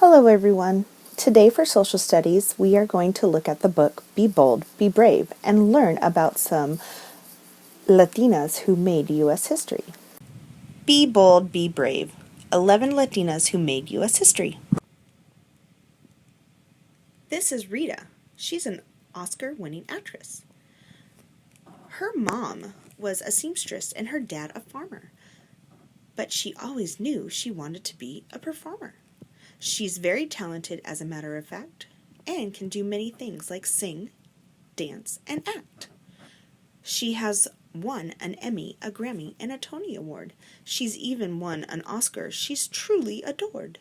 Hello everyone. Today for social studies we are going to look at the book Be Bold, Be Brave and learn about some Latinas who made U.S. history. Be Bold, Be Brave. 11 Latinas who made U.S. history. This is Rita. She's an Oscar-winning actress. Her mom was a seamstress and her dad a farmer, but she always knew she wanted to be a performer. She's very talented, as a matter of fact, and can do many things like sing, dance, and act. She has won an Emmy, a Grammy, and a Tony Award. She's even won an Oscar. She's truly adored.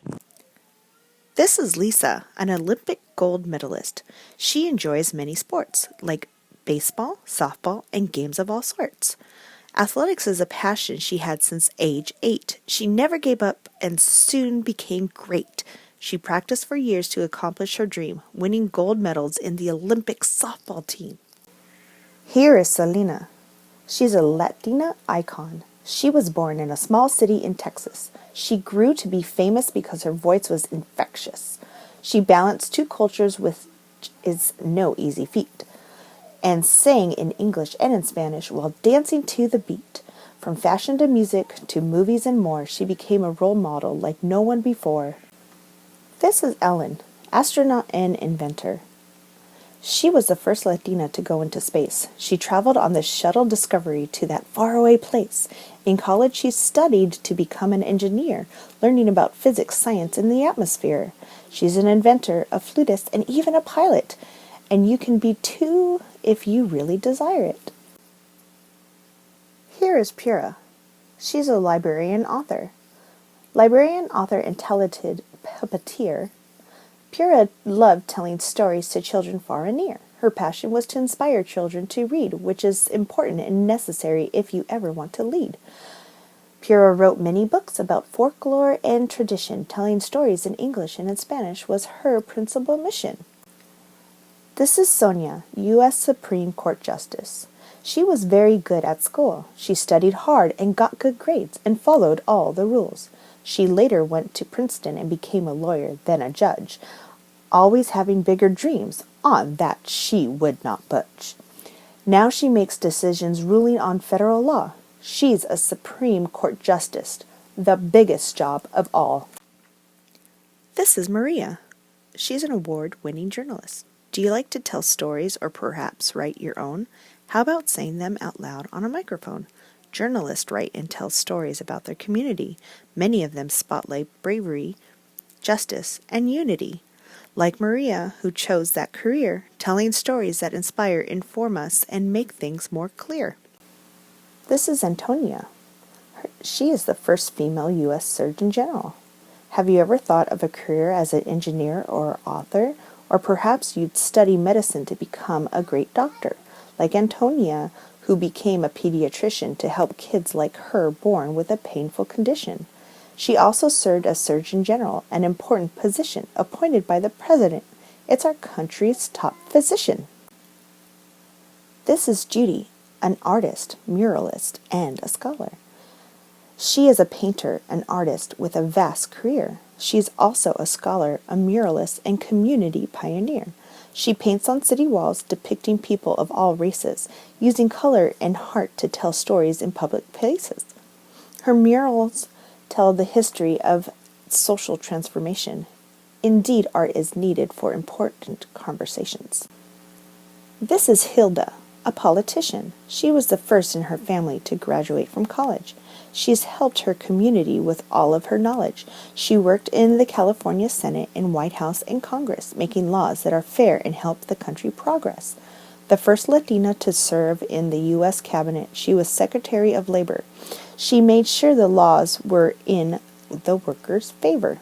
This is Lisa, an Olympic gold medalist. She enjoys many sports, like baseball, softball, and games of all sorts. Athletics is a passion she had since age 8. She never gave up and soon became great. She practiced for years to accomplish her dream, winning gold medals in the Olympic softball team. Here is Selena. She's a Latina icon. She was born in a small city in Texas. She grew to be famous because her voice was infectious. She balanced two cultures, which is no easy feat, and sang in English and in Spanish while dancing to the beat. From fashion to music to movies and more, she became a role model like no one before. This is Ellen, astronaut and inventor. She was the first Latina to go into space. She traveled on the shuttle Discovery to that faraway place. In college, she studied to become an engineer, learning about physics, science, and the atmosphere. She's an inventor, a flutist, and even a pilot. And you can be too if you really desire it. Here is Pura. She's a librarian author. Librarian, author, and talented puppeteer, Pura loved telling stories to children far and near. Her passion was to inspire children to read, which is important and necessary if you ever want to lead. Pura wrote many books about folklore and tradition. Telling stories in English and in Spanish was her principal mission. This is Sonia, U.S. Supreme Court Justice. She was very good at school. She studied hard and got good grades and followed all the rules. She later went to Princeton and became a lawyer, then a judge, always having bigger dreams. On that she would not budge. Now she makes decisions ruling on federal law. She's a Supreme Court Justice, the biggest job of all. This is Maria. She's an award-winning journalist. Do you like to tell stories or perhaps write your own? How about saying them out loud on a microphone? Journalists write and tell stories about their community. Many of them spotlight bravery, justice, and unity. Like Maria, who chose that career, telling stories that inspire, inform us, and make things more clear. This is Antonia. She is the first female U.S. Surgeon General. Have you ever thought of a career as an engineer or author? Or perhaps you'd study medicine to become a great doctor, like Antonia, who became a pediatrician to help kids like her born with a painful condition. She also served as Surgeon General, an important position appointed by the President. It's our country's top physician. This is Judy, an artist, muralist, and a scholar. She is a painter, an artist with a vast career. She's also a scholar, a muralist, and community pioneer. She paints on city walls depicting people of all races, using color and heart to tell stories in public places. Her murals tell the history of social transformation. Indeed, art is needed for important conversations. This is Hilda, a politician. She was the first in her family to graduate from college. She has helped her community with all of her knowledge. She worked in the California Senate and White House and Congress, making laws that are fair and help the country progress. The first Latina to serve in the U.S. Cabinet, she was Secretary of Labor. She made sure the laws were in the workers' favor.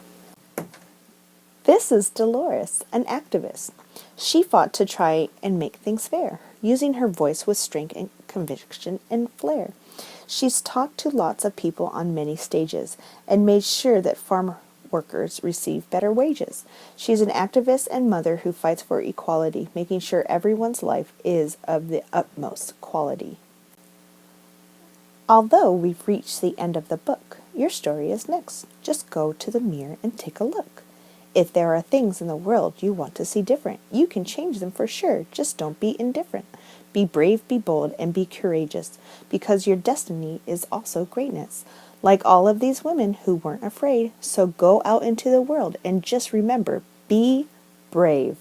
This is Dolores, an activist. She fought to try and make things fair, using her voice with strength and conviction and flair. She's talked to lots of people on many stages and made sure that farm workers receive better wages. She's an activist and mother who fights for equality, making sure everyone's life is of the utmost quality. Although we've reached the end of the book, your story is next. Just go to the mirror and take a look. If there are things in the world you want to see different, you can change them for sure. Just don't be indifferent. Be brave, be bold, and be courageous, because your destiny is also greatness. Like all of these women who weren't afraid, so go out into the world and just remember, be brave.